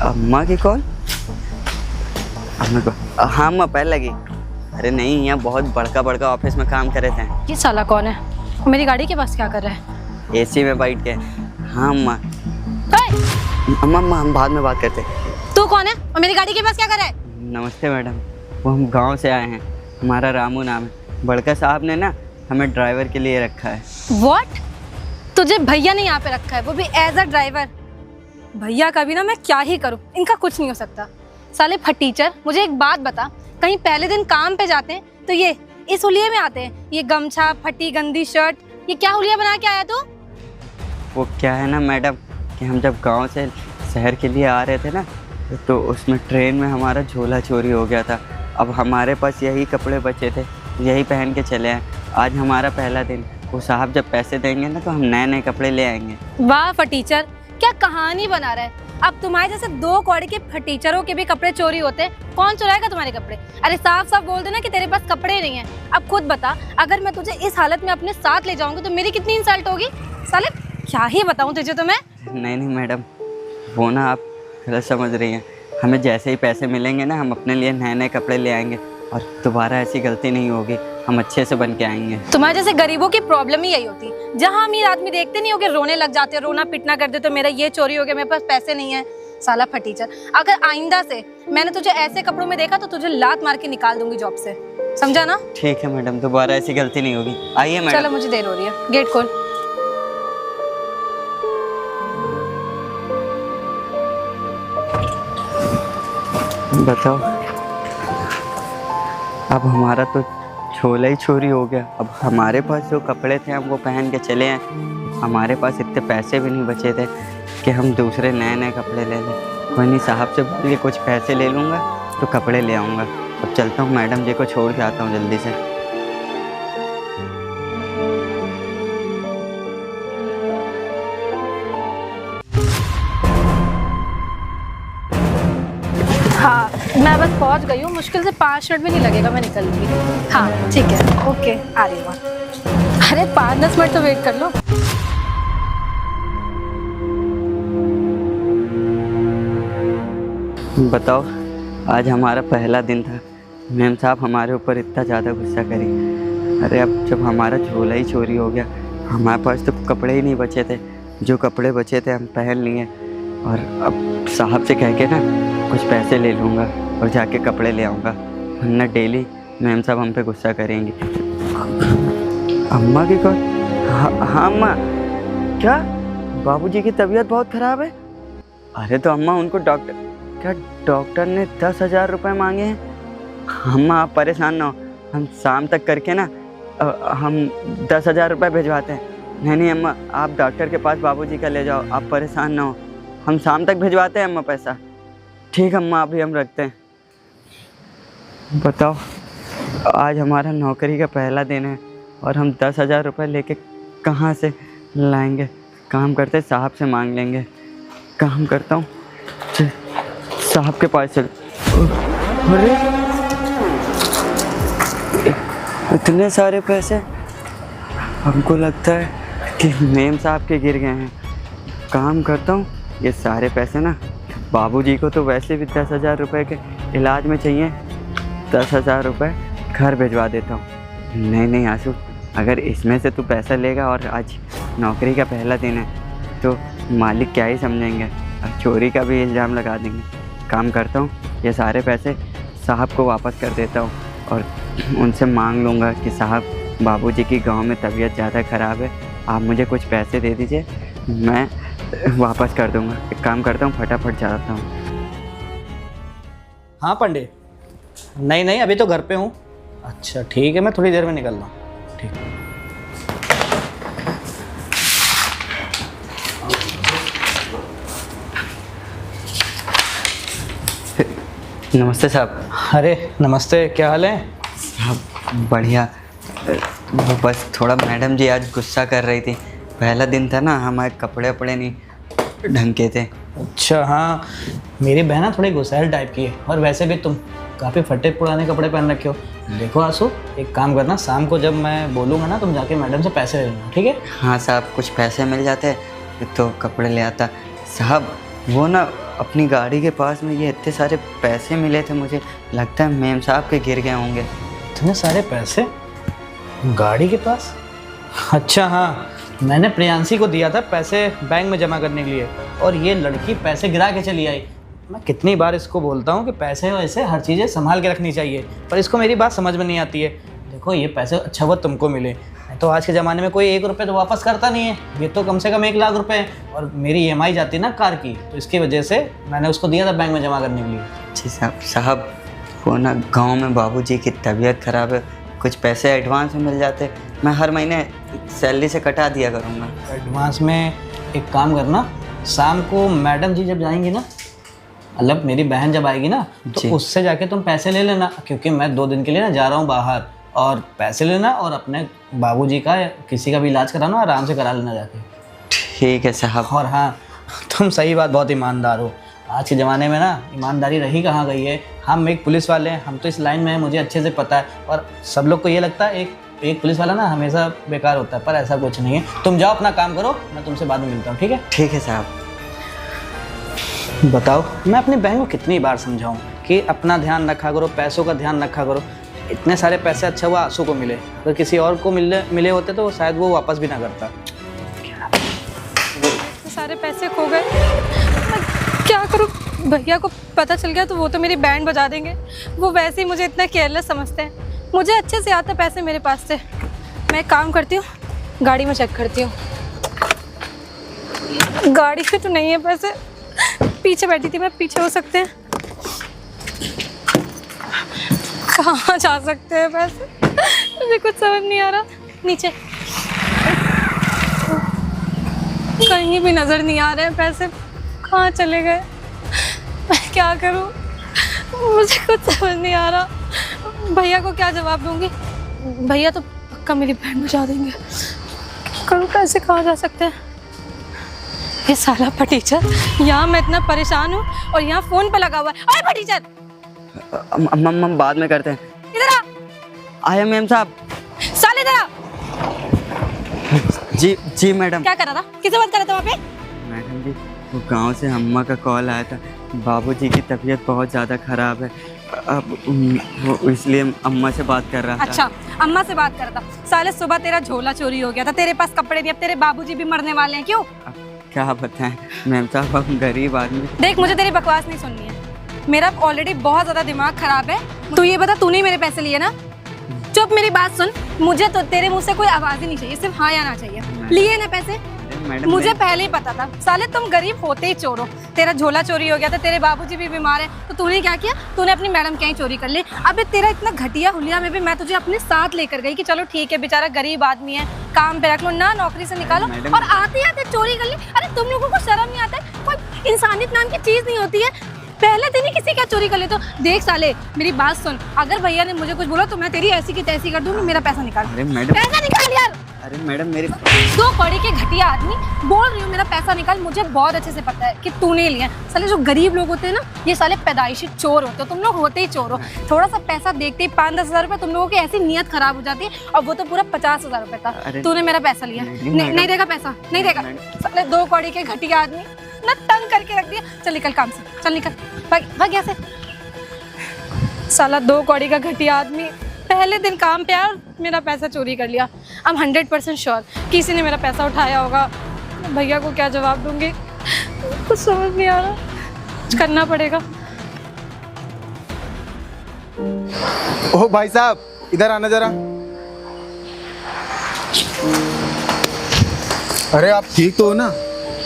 अम्मा की कॉल? अम्मा को? हाँ अम्मा, पहले लगी। अरे नहीं, यहाँ बहुत बड़का बड़का ऑफिस में काम कर रहे थे। ये साला कौन है? मेरी गाड़ी के पास क्या कर रहा है? एसी में बैठ के। हाँ अम्मा। अम्मा अम्मा, हम बाद में बात करते हैं। तू कौन है और मेरी गाड़ी के पास क्या कर रहा है? नमस्ते मैडम, वो हम गांव से आए हैं। हमारा रामू नाम है। बड़का साहब ने ना हमें ड्राइवर के लिए रखा है। व्हाट? तुझे भैया ने यहाँ पे रखा है, वो भी एज अ ड्राइवर? भैया का भी ना मैं क्या ही करूँ, इनका कुछ नहीं हो सकता। साले फटीचर, मुझे एक बात बता, कहीं पहले दिन काम पे जाते हैं तो ये इस हुलिये में आते हैं? ये गमछा, फटी गंदी शर्ट, ये क्या हुलिया बना के आया तू? वो क्या है ना मैडम कि हम जब गांव से शहर के लिए आ रहे थे ना, तो उसमें ट्रेन में हमारा झोला चोरी हो गया था। अब हमारे पास यही कपड़े बचे थे, यही पहन के चले आए। आज हमारा पहला दिन। वो साहब जब पैसे देंगे ना तो हम नए नए कपड़े ले आएंगे। वाह फटीचर, क्या कहानी बना रहा है। अब तुम्हारे जैसे दो कौड़ी के फटीचरों के भी कपड़े चोरी होते हैं, कौन चुराएगा तुम्हारे कपड़े? अरे साफ साफ बोल देना कि तेरे पास कपड़े नहीं है। अब खुद बता, अगर मैं तुझे इस हालत में अपने साथ ले जाऊंगी तो मेरी कितनी इंसल्ट होगी। साले क्या ही बताऊं तुझे तो मैं। नहीं मैडम, वो ना आप गलत समझ रही हैं। हमें जैसे ही पैसे मिलेंगे ना, हम अपने लिए नए नए कपड़े ले आएंगे और दोबारा ऐसी गलती नहीं होगी। हम अच्छे से बन के आएंगे। तुम्हारे जैसे गरीबों की प्रॉब्लम ही यही होती है। जहाँ अमीर आदमी देखते नहीं हो कि रोने लग जाते हो, रोना पिटना कर दे तो मेरा ये चोरी हो गया, मेरे पास पैसे नहीं है। साला फटीचर, अगर आइंदा से मैंने तुझे ऐसे कपड़ों में देखा तो तुझे लात मार के निकाल दूंगी जॉब से, समझा ना? ठीक है मैडम, दोबारा ऐसी गलती नहीं होगी। आइए मैडम। चलो, मुझे देर हो रही है, गेट खोल। बताओ, अब हमारा तो झोला ही चोरी हो गया। अब हमारे पास जो कपड़े थे हम वो पहन के चले आए। हमारे पास इतने पैसे भी नहीं बचे थे कि हम दूसरे नए नए कपड़े ले लें। कोई नहीं, साहब से बोल के कुछ पैसे ले लूँगा तो कपड़े ले आऊँगा। अब चलता हूँ, मैडम जी को छोड़ के आता हूँ जल्दी से। हाँ, मैं बस पहुंच गई हूँ। मुश्किल से 5 मिनट भी नहीं लगेगा, मैं निकल लूँगी। हाँ ठीक है, ओके, आ रही हूँ। अरे 5-10 मिनट तो वेट कर लो। बताओ, आज हमारा पहला दिन था। मैम साहब हमारे ऊपर इतना ज़्यादा गुस्सा करी। अरे अब जब हमारा झोला ही चोरी हो गया, हमारे पास तो कपड़े ही नहीं बचे थे। जो कपड़े बचे थे हम पहन लिए और अब साहब से कह के ना कुछ पैसे ले लूँगा और जाके कपड़े ले आऊँगा, वरना डेली मैम साहब हम पे गुस्सा करेंगी। अम्मा की कॉल? हाँ अम्मा। क्या बाबूजी की तबीयत बहुत ख़राब है? अरे तो अम्मा उनको डॉक्टर ने 10,000 रुपये मांगे हैं। अम्मा आप परेशान ना हो, हम शाम तक करके ना हम 10,000 रुपये भिजवाते हैं। नहीं अम्मा, आप डॉक्टर के पास बाबूजी का ले जाओ, आप परेशान ना हो, हम शाम तक भिजवाते हैं अम्मा पैसा। ठीक अम्मा, अभी हम रखते हैं। बताओ, आज हमारा नौकरी का पहला दिन है और हम 10,000 रुपये लेके कहाँ से लाएंगे? काम करते साहब से मांग लेंगे। काम करता हूँ, साहब के पास चल। अरे इतने सारे पैसे, हमको लगता है कि मेम साहब के गिर गए हैं। काम करता हूँ, ये सारे पैसे ना बाबूजी को तो वैसे भी 10,000 रुपये के इलाज में चाहिए। 10,000 रुपये घर भिजवा देता हूँ। नहीं आंसू, अगर इसमें से तू पैसा लेगा और आज नौकरी का पहला दिन है तो मालिक क्या ही समझेंगे और चोरी का भी इल्ज़ाम लगा देंगे। काम करता हूँ, ये सारे पैसे साहब को वापस कर देता हूँ और उनसे मांग लूँगा कि साहब, बाबूजी की गांव में तबीयत ज़्यादा ख़राब है, आप मुझे कुछ पैसे दे दीजिए, मैं वापस कर दूँगा। एक काम करता हूँ, फटाफट जाता हूँ। हाँ पंडित, नहीं अभी तो घर पे हूँ। अच्छा ठीक है, मैं थोड़ी देर में निकल रहा हूँ। ठीक। नमस्ते साहब। अरे नमस्ते, क्या हाल है? साहब बढ़िया। वो बस थोड़ा मैडम जी आज गुस्सा कर रही थी। पहला दिन था ना, हमारे कपड़े वपड़े नहीं ढंग के थे। अच्छा हाँ, मेरी बहना थोड़ी गुस्सैल टाइप की है और वैसे भी तुम काफ़ी फटे पुराने कपड़े पहन रखे हो। देखो आंसू, एक काम करना, शाम को जब मैं बोलूँगा ना तुम जाके मैडम से पैसे ले लेना, ठीक है? हाँ साहब, कुछ पैसे मिल जाते तो कपड़े ले आता। साहब वो ना अपनी गाड़ी के पास में ये इतने सारे पैसे मिले थे, मुझे लगता है मेम साहब के गिर गए होंगे। इतने सारे पैसे गाड़ी के पास? अच्छा हाँ, मैंने प्रियांशी को दिया था पैसे बैंक में जमा करने के लिए, और ये लड़की पैसे गिरा के चली आई। मैं कितनी बार इसको बोलता हूँ कि पैसे वैसे हर चीज़ें संभाल के रखनी चाहिए, पर इसको मेरी बात समझ में नहीं आती है। देखो ये पैसे अच्छा हुआ तुमको मिले, तो आज के ज़माने में कोई 1 रुपये तो वापस करता नहीं है। ये तो कम से कम 1 लाख रुपए है, और मेरी EMI जाती है ना कार की, तो इसकी वजह से मैंने उसको दिया था बैंक में जमा करने के लिए। जी साहब, वो ना गांव में बाबूजी की तबीयत ख़राब है, कुछ पैसे एडवांस में मिल जाते, मैं हर महीने सैलरी से कटा दिया करूँगा। एडवांस में एक काम करना, शाम को मैडम जी जब जाएंगी ना, मतलब मेरी बहन जब आएगी ना, तो उससे जाके तुम पैसे ले लेना, क्योंकि मैं 2 दिन के लिए ना जा रहा हूँ बाहर, और पैसे लेना और अपने बाबूजी का या किसी का भी इलाज कराना, आराम से करा लेना जाके। ठीक है साहब। और हाँ, तुम सही बात बहुत ईमानदार हो। आज के ज़माने में ना ईमानदारी रही कहाँ गई है। हम एक पुलिस वाले हैं, हम तो इस लाइन में हैं, मुझे अच्छे से पता है, और सब लोग को ये लगता है एक पुलिस वाला ना हमेशा बेकार होता है, पर ऐसा कुछ नहीं है। तुम जाओ अपना काम करो, मैं तुमसे बाद में मिलता हूँ, ठीक है? ठीक है साहब। बताओ, मैं अपनी बहन को कितनी बार समझाऊँ कि अपना ध्यान रखा करो, पैसों का ध्यान रखा करो। इतने सारे पैसे अच्छा हुआ आंसू को मिले, अगर किसी और को मिले होते तो शायद वो वापस भी ना करता। सारे पैसे खो गए, मैं क्या करूँ? भैया को पता चल गया तो वो तो मेरी बैंड बजा देंगे। वो वैसे ही मुझे इतना केयरलेस समझते हैं, मुझे अच्छे से आते पैसे मेरे पास से। मैं एक काम करती हूँ, गाड़ी में चेक करती हूँ। गाड़ी में तो नहीं है पैसे, पीछे बैठी थी मैं, पीछे हो सकते हैं। कहाँ जा सकते हैं पैसे, मुझे कुछ समझ नहीं आ रहा। नीचे कहीं भी नज़र नहीं आ रहे हैं पैसे, कहाँ चले गए? मैं क्या करूँ, मुझे कुछ समझ नहीं आ रहा। भैया को क्या जवाब दूँगी? भैया तो पक्का मेरी बहन बजा देंगे। करूँ पैसे कहाँ जा सकते हैं? ये साला फटीचर, यहाँ मैं इतना परेशान हूँ और यहाँ फ़ोन पे लगा हुआ है। अरे फटीचर, हम बाद में करते हैं। इधर आ। आया मेम साहब। साले इधर आ। जी मैडम। क्या कर रहा था? किससे बात कर रहा था वहाँ पे? मैडम जी, वो गांव से अम्मा का कॉल आया था, बाबूजी की तबीयत बहुत ज़्यादा ख़राब है, अब वो इसलिए अम्मा से बात कर रहा था। अच्छा, अम्मा से बात कर रहा था। साले सुबह तेरा झोला चोरी हो गया था, तेरे पास कपड़े नहीं, अब तेरे बाबूजी भी मरने वाले हैं। क्यों? अब क्या बताएं मैम साहब, हम गरीब आदमी। देख, मुझे तेरी बकवास नहीं सुननी है, मेरा ऑलरेडी बहुत ज़्यादा दिमाग खराब है। तू ये बता, तूने मेरे पैसे लिए ना? चुप, मेरी बात सुन, मुझे तो तेरे मुंह से कोई आवाज़ ही नहीं चाहिए, सिर्फ हाँ या ना चाहिए। लिए ना पैसे? मुझे पहले ही पता था, साले तुम गरीब होते ही चोर हो। तेरा झोला चोरी हो गया था, तेरे बाबूजी भी बीमार हैं, तो तूने क्या किया? तूने अपनी मैडम के ही चोरी कर ली। अबे तेरा इतना घटिया हुलिया में भी मैं तुझे अपने साथ लेकर गई कि चलो ठीक है, बेचारा गरीब आदमी है, काम पे रख लो ना, नौकरी से निकालो, और आते आते चोरी कर ली। अरे तुम लोगों को शर्म नहीं आता है? कोई इंसानियत नाम की चीज़ नहीं होती है? पहले दिन ही किसी का चोरी कर ले तो देख। साले मेरी बात सुन, अगर भैया ने मुझे कुछ बोला तो मैं तेरी ऐसी की तैसी कर दूंगी। मेरा पैसा निकाल। अरे मैडम, पैसा निकाल यार। अरे मैडम, मेरे 2 कौड़ी के घटिया आदमी, बोल रही हूँ मेरा पैसा निकाल। मुझे बहुत अच्छे से पता है कि तूने लिया। साले जो गरीब लोग होते हैं ना, ये साले पैदाइशी चोर होते हो। तुम लोग होते ही चोर हो। थोड़ा सा पैसा देखते ही 5-10 हज़ार रुपये, तुम लोगों की ऐसी नीयत खराब हो जाती है, और वो तो पूरा 50 हज़ार रुपये था। तूने मेरा पैसा लिया। नहीं देगा पैसा, नहीं देगा। साले 2 कौड़ी के घटिया आदमी ना, तंग करके रख दिया। चल निकल काम से, चल निकल, भाग यहाँ से। साला 2 कौड़ी का घटिया आदमी पहले दिन काम पे आया और मेरा पैसा चोरी कर लिया। I'm 100% श्योर किसी ने मेरा पैसा उठाया होगा। भैया को क्या जवाब दूंगी, कुछ समझ नहीं आ रहा, कुछ करना पड़ेगा। ओह भाई साहब, इधर आना जरा। अरे आप ठीक तो हो ना?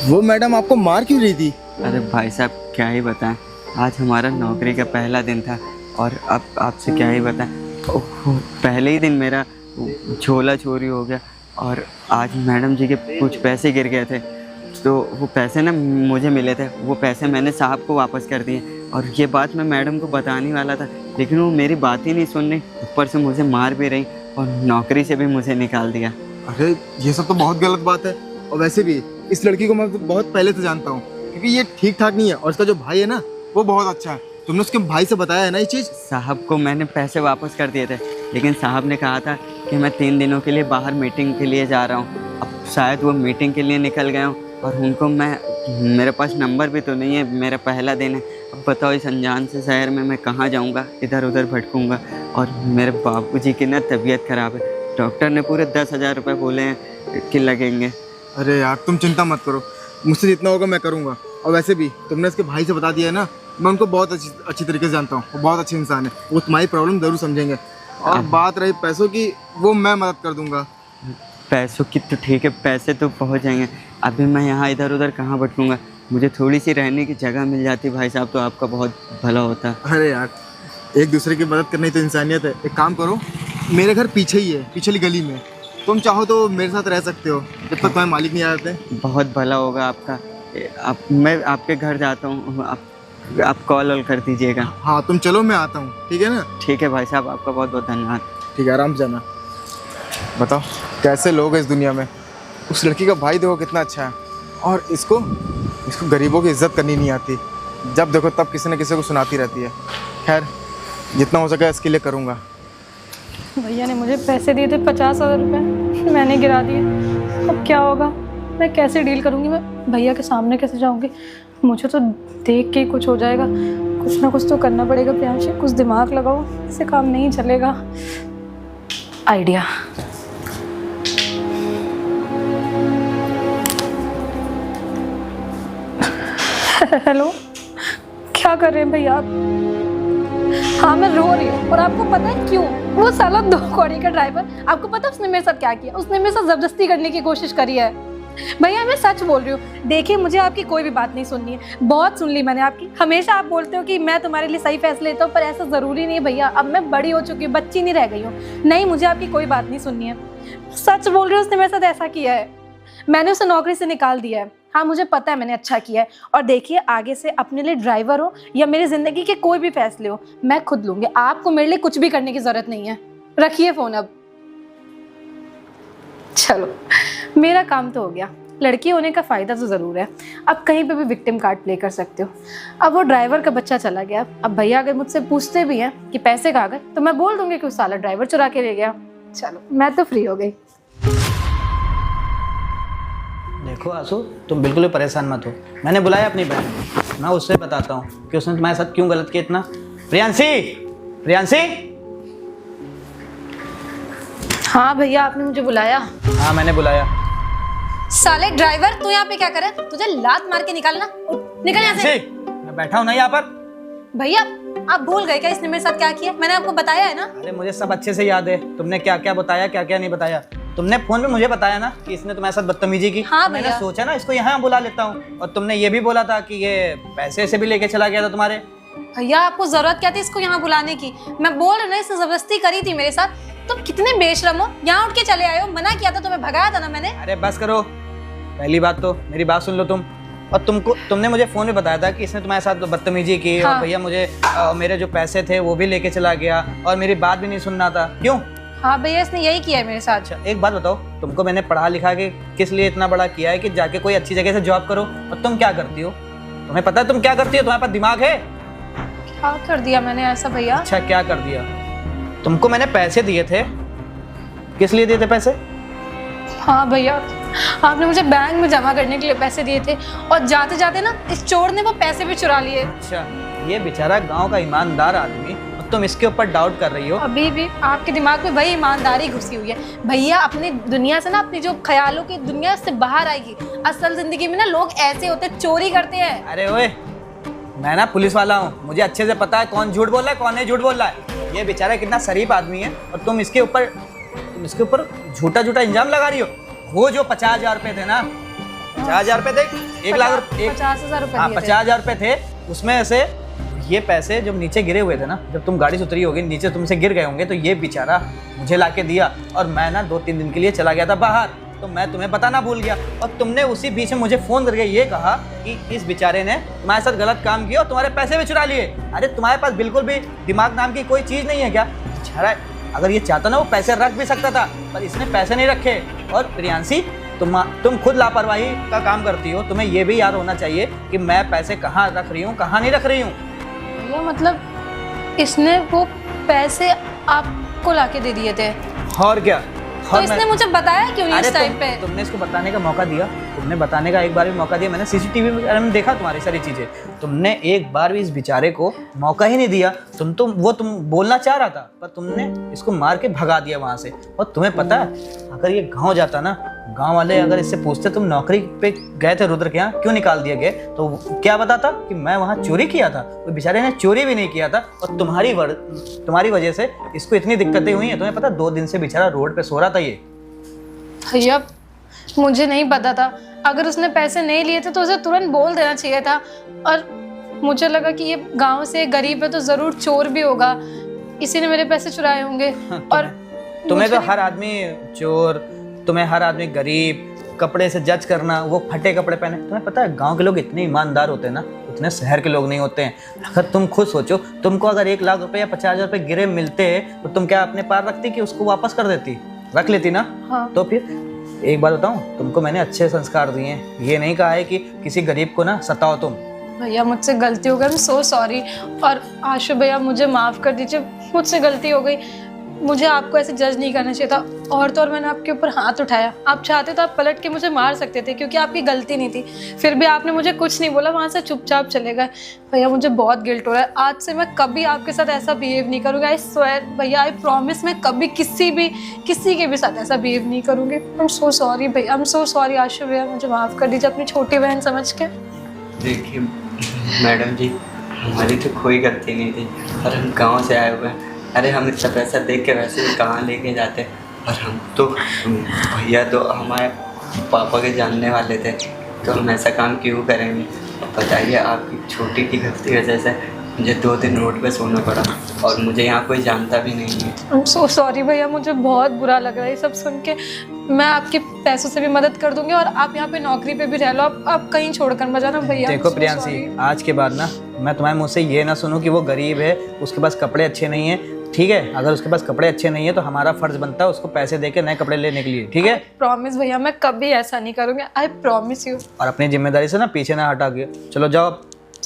वो मैडम आपको मार क्यों रही थी? अरे भाई साहब, क्या ही बताएं, आज हमारा नौकरी का पहला दिन था, और अब आपसे क्या ही बताएं, पहले ही दिन मेरा झोला चोरी हो गया, और आज मैडम जी के कुछ पैसे गिर गए थे, तो वो पैसे ना मुझे मिले थे, वो पैसे मैंने साहब को वापस कर दिए, और ये बात मैं मैडम को बताने वाला था, लेकिन वो मेरी बात ही नहीं सुन रही, ऊपर से मुझे मार भी रही, और नौकरी से भी मुझे निकाल दिया। अरे ये सब तो बहुत गलत बात है, और वैसे भी इस लड़की को मैं तो बहुत पहले से जानता हूँ, क्योंकि ये ठीक ठाक नहीं है, और इसका जो भाई है ना, वो बहुत अच्छा है। तुमने उसके भाई से बताया है ना ये चीज़? साहब को मैंने पैसे वापस कर दिए थे, लेकिन साहब ने कहा था कि मैं 3 दिनों के लिए बाहर मीटिंग के लिए जा रहा हूँ। अब शायद वो मीटिंग के लिए निकल गया हूँ, और उनको मेरे पास नंबर भी तो नहीं है, मेरा पहला दिन है। अब बताओ इस अनजान से शहर में मैं कहाँ जाऊँगा, इधर उधर भटकूँगा। और मेरे बाबूजी की ना तबीयत ख़राब है, डॉक्टर ने पूरे 10,000 रुपये बोले हैं कि लगेंगे। अरे यार तुम चिंता मत करो, मुझसे जितना होगा मैं करूँगा। और वैसे भी तुमने इसके भाई से बता दिया है ना, मैं उनको बहुत अच्छी तरीके से जानता हूँ, वो बहुत अच्छे इंसान है, वो तुम्हारी प्रॉब्लम ज़रूर समझेंगे। और बात रही पैसों की, वो मैं मदद कर दूँगा। पैसों की तो ठीक है, पैसे तो पहुंच जाएंगे। अभी मैं यहाँ इधर उधर कहाँ भटकूँगा, मुझे थोड़ी सी रहने की जगह मिल जाती भाई साहब तो आपका बहुत भला होता। अरे यार एक दूसरे की मदद करनी तो इंसानियत है। एक काम करो, मेरे घर पीछे ही है, पिछली गली में, तुम चाहो तो मेरे साथ रह सकते हो जब तक तुम्हारे मालिक नहीं आ जाते। बहुत भला होगा आपका। मैं आपके घर जाता हूँ, आप कॉल वॉल कर दीजिएगा। हाँ तुम चलो, मैं आता हूँ, ठीक है ना? ठीक है भाई साहब, आपका बहुत बहुत धन्यवाद। ठीक है, आराम से जाना। बताओ कैसे लोग हैं इस दुनिया में। उस लड़की का भाई देखो कितना अच्छा है, और इसको गरीबों की इज्जत करनी नहीं आती। जब देखो तब किसी न किसी को सुनाती रहती है। खैर जितना हो सके इसके लिए करूँगा। भैया ने मुझे पैसे दिए थे 50,000 रुपये, मैंने गिरा दिए। अब क्या होगा, मैं कैसे डील करूँगी, मैं भैया के सामने कैसे जाऊँगी? मुझे तो देख के ही कुछ हो जाएगा। कुछ ना कुछ तो करना पड़ेगा प्रियांशी, कुछ दिमाग लगाओ, इससे काम नहीं चलेगा। आइडिया। हेलो, क्या कर रहे हैं भैया आप? हाँ मैं रो रही हूँ, और आपको पता है क्यों? वो साला 2 कौड़ी का ड्राइवर, आपको पता है उसने मेरे साथ क्या किया? उसने मेरे साथ जबरदस्ती करने की कोशिश करी है। भैया मैं सच बोल रही हूँ, देखिए मुझे आपकी कोई भी बात नहीं सुननी है, बहुत सुन ली मैंने आपकी। हमेशा आप बोलते हो कि मैं तुम्हारे लिए सही फैसले लेता हूँ, पर ऐसा ज़रूरी नहीं है भैया। अब मैं बड़ी हो चुकी हूँ, बच्ची नहीं रह गई हूँ। नहीं, मुझे आपकी कोई बात नहीं सुननी है, सच बोल रही हूँ। उसने मेरे साथ ऐसा किया है, मैंने उसे नौकरी से निकाल दिया है। हाँ मुझे पता है मैंने अच्छा किया है। और देखिए आगे से अपने लिए ड्राइवर हो या मेरी ज़िंदगी के कोई भी फैसले हो, मैं खुद लूँगी। आपको मेरे लिए कुछ भी करने की ज़रूरत नहीं है। रखिए फ़ोन अब। चलो मेरा काम तो हो गया। लड़की होने का फ़ायदा तो ज़रूर है, अब कहीं पे भी विक्टिम कार्ड प्ले कर सकते हो। अब वो ड्राइवर का बच्चा चला गया, अब भैया अगर मुझसे पूछते भी हैं कि पैसे कहाँ गए, तो मैं बोल दूँगी कि उस साला ड्राइवर चुरा के ले गया। चलो मैं तो फ्री हो गई। देखो आंसू, तुम बिल्कुल भी परेशान मत हो। मैंने बुलाया अपनी बहन, मैं उससे बताता हूँ कि उसने तुम्हारे साथ क्यों गलत किया इतना। प्रियांशी, प्रियांशी। हाँ भैया आपने मुझे बुलाया? हाँ मैंने बुलाया। साले ड्राइवर, तू यहाँ पे क्या करे? तुझे लात मार के निकालना। निकल यहाँ से। मैं बैठा हूँ ना यहाँ पर। भैया आप भूल गए क्या इसने मेरे साथ क्या किया? मैंने आपको बताया है ना। अरे मुझे सब अच्छे से याद है, तुमने क्या क्या बताया, क्या क्या नहीं बताया। तुमने फोन पे मुझे बताया ना कि इसने तुम्हारे साथ बदतमीजी की। हाँ मैंने भैया। सोचा ना इसको यहाँ बुला लेता हूँ। और तुमने ये भी बोला था कि ये पैसे से भी लेके चला गया था तुम्हारे। भैया आपको जरूरत क्या थी इसको यहाँ बुलाने की? मैं बोल रही हूँ इसने जबरदस्ती करी थी मेरे साथ। तुम कितने बेशरम हो, यहाँ उठ के चले आए हो। मना किया था, तुम्हें भगाया था ना मैंने। अरे बस करो, पहली बात तो मेरी बात सुन लो तुम। और तुमने मुझे फोन पे बताया था कि इसने तुम्हारे साथ बदतमीजी की। हाँ। और भैया मुझे मेरे जो पैसे थे वो भी लेके चला गया, और मेरी बात भी नहीं सुनना था। क्यों? हाँ भैया इसने यही किया है मेरे साथ। अच्छा एक बात बताओ, तुमको मैंने पढ़ा लिखा के किस लिए इतना बड़ा किया है कि जाके कोई अच्छी जगह से जॉब करो, और तुम क्या करती हो? तुम्हें पता है तुम क्या करती हो? तुम्हारे पास दिमाग है? क्या कर दिया मैंने ऐसा भैया? अच्छा क्या कर दिया? तुमको मैंने पैसे दिए थे, किस लिए दिए थे पैसे? हाँ भैया आपने मुझे बैंक में जमा करने के लिए पैसे दिए थे, और जाते जाते ना इस चोर ने वो पैसे भी चुरा लिए। अच्छा, ये बेचारा गांव का ईमानदार आदमी, और तुम इसके ऊपर डाउट कर रही हो? अभी भी आपके दिमाग में वही ईमानदारी घुसी हुई है भैया। अपनी दुनिया से ना, अपनी जो ख्यालों की दुनिया से बाहर आएगी। असल जिंदगी में ना लोग ऐसे होते, चोरी करते हैं। अरे ओए, मैं ना पुलिस वाला हूँ, मुझे अच्छे से पता है कौन झूठ बोल रहा है कौन नहीं झूठ बोल रहा है। ये बेचारा कितना शरीफ आदमी है, और तुम इसके ऊपर झूठा इल्जाम लगा रही हो। वो जो 50,000 रुपए थे ना, 50,000 रुपए थे, 1 लाख 50,000 रुपए। हाँ 50,000 रुपए थे। उसमें से ये पैसे जब नीचे गिरे हुए थे ना, जब तुम गाड़ी से उतरी होगी नीचे तुमसे गिर गए होंगे, तो ये बेचारा मुझे लाके दिया। और मैं ना 2-3 दिन के लिए चला गया था बाहर, तो मैं तुम्हें बताना भूल गया। और तुमने उसी बीच में मुझे फ़ोन करके ये कहा कि इस बेचारे ने तुम्हारे साथ गलत काम किया और तुम्हारे पैसे भी चुरा लिए। अरे तुम्हारे पास बिल्कुल भी दिमाग नाम की कोई चीज़ नहीं है क्या? बेचारा अगर ये चाहता ना वो पैसे रख भी सकता था, पर इसने पैसे नहीं रखे। और प्रियांशी तुम खुद लापरवाही का काम करती हो। तुम्हें ये भी याद होना चाहिए कि मैं पैसे कहाँ रख रही हूँ कहाँ नहीं रख रही हूँ। भैया मतलब इसने वो पैसे आपको लाके दे दिए थे? और क्या, तो इसने मुझे बताया क्यों नहीं अरे इस टाइम पे? तुमने इसको बताने का मौका दिया? तुमने बताने का एक बार भी मौका दिया? मैंने सीसीटीवी में देखा तुम्हारी सारी चीजें। तुमने एक बार भी इस बेचारे को मौका ही नहीं दिया। तुम बोलना चाह रहा था, पर तुमने इसको मार के भगा दिया वहां से। और तुम्हें पता है, अगर ये गाँव जाता ना, गांव वाले अगर इससे पूछते तुम नौकरी पे गए थे रुद्र के यहाँ, क्यों निकाल दिए गए, तो क्या बताता कि मैं वहाँ चोरी किया था। वो बेचारे ने चोरी भी नहीं किया था, और तुम्हारी वजह से इसको इतनी दिक्कतें हुई हैं। तुम्हें पता 2 दिन से बेचारा रोड पे सो रहा था ये। भैया मुझे नहीं पता था, अगर उसने पैसे नहीं लिए थे तो उसे तुरंत बोल देना चाहिए था। और मुझे लगा कि ये गाँव से गरीब है तो जरूर चोर भी होगा, इसी ने मेरे पैसे चुराए होंगे। और तुम्हें तो हर आदमी चोर, तुम्हें हर आदमी गरीब, कपड़े से जज करना, वो फटे कपड़े पहने। तुम्हें पता है गांव के लोग इतने ईमानदार होते हैं ना, उतने शहर के लोग नहीं होते हैं। अगर तुम खुद सोचो, तुमको अगर 1 लाख रुपए या 50,000 रुपए गिरे मिलते तो तुम क्या अपने पार रखती कि उसको वापस कर देती? रख लेती ना। हाँ। तो फिर एक बात बताऊं, तुमको मैंने अच्छे संस्कार दिए हैं। ये नहीं कहा है कि किसी गरीब को ना सताओ तुम। भैया मुझसे गलती हो गई, आई एम सो सॉरी। और आशु भैया मुझे माफ़ कर दीजिए, मुझसे गलती हो गई। मुझे आपको ऐसे जज नहीं करना चाहिए था। और तो और मैंने आपके ऊपर हाथ उठाया। आप चाहते तो आप पलट के मुझे मार सकते थे, क्योंकि आपकी गलती नहीं थी। फिर भी आपने मुझे कुछ नहीं बोला, वहाँ से चुपचाप चले गए। भैया मुझे बहुत गिल्ट हो रहा है। आज से मैं कभी आपके साथ ऐसा बिहेव नहीं करूँगी। आई स्वेयर भैया, आई प्रॉमिस, मैं कभी किसी के भी साथ ऐसा बिहेव नहीं करूँगी। आई एम सो सॉरी भैया, आई एम सो सॉरी आशु भैया, मुझे माफ़ कर दीजिए अपनी छोटी बहन समझ के। देखिए मैडम जी, हमारी तो कोई गलती नहीं थी, और हम गांव से आए हुए हैं। अरे हम इतना पैसा देख के वैसे भी कहाँ लेके जाते, और हम तो भैया तो हमारे पापा के जानने वाले थे, तो हम ऐसा काम क्यों करेंगे? अब बताइए, आपकी छोटी की गलती की वजह से मुझे 2 दिन रोड पे सोना पड़ा, और मुझे यहाँ कोई जानता भी नहीं है। आई एम सो सॉरी भैया, मुझे बहुत बुरा लग रहा है ये सब सुन के। मैं आपके पैसों से भी मदद कर दूंगी, और आप यहाँ पे नौकरी पे भी रह लो। आप कहीं छोड़कर मत जाना भैया। देखो प्रियांशी, आज के बाद ना मैं तुम्हारे मुँह से ये ना सुनूं कि वो गरीब है, उसके पास कपड़े अच्छे नहीं है। ठीक है, अगर उसके पास कपड़े अच्छे नहीं है तो हमारा फर्ज बनता है उसको पैसे देके नए कपड़े लेने के लिए। ठीक है, प्रॉमिस भैया, मैं कभी ऐसा नहीं करूँगी। I promise you. और अपनी जिम्मेदारी से ना पीछे ना हटा के चलो जाओ।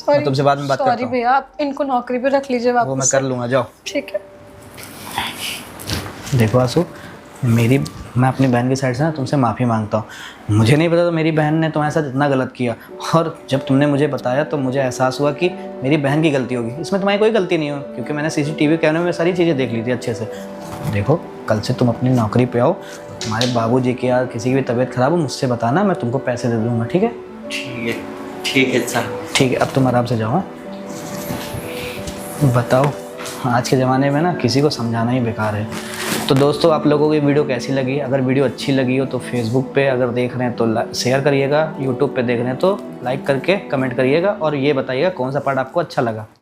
मैं तुमसे बाद में बात करता सॉरी हूँ। भैया, आप इनको नौकरी पे रख लीजिए वापस। वो मैं कर लूँगा, जाओ। ठीक है। देखो आंसू, मैं अपनी बहन की साइड से ना तुमसे माफ़ी मांगता हूँ। मुझे नहीं पता था मेरी बहन ने तुम्हारे साथ इतना गलत किया, और जब तुमने मुझे बताया तो मुझे एहसास हुआ कि मेरी बहन की गलती होगी। इसमें तुम्हारी कोई गलती नहीं हो, क्योंकि मैंने सीसीटीवी कैमरे में सारी चीज़ें देख ली थी अच्छे से। देखो, कल से तुम अपनी नौकरी पे आओ, तुम्हारे बाबूजी की या किसी की भी तबीयत ख़राब हो मुझसे बताना, मैं तुमको पैसे दे दूँगा। ठीक है? ठीक है सर। ठीक है, अब तुम आराम से जाओ। हाँ? बताओ, आज के ज़माने में ना किसी को समझाना ही बेकार है। तो दोस्तों, आप लोगों को ये वीडियो कैसी लगी? अगर वीडियो अच्छी लगी हो तो फेसबुक पे अगर देख रहे हैं तो शेयर करिएगा, यूट्यूब पे देख रहे हैं तो लाइक करके कमेंट करिएगा, और ये बताइएगा कौन सा पार्ट आपको अच्छा लगा।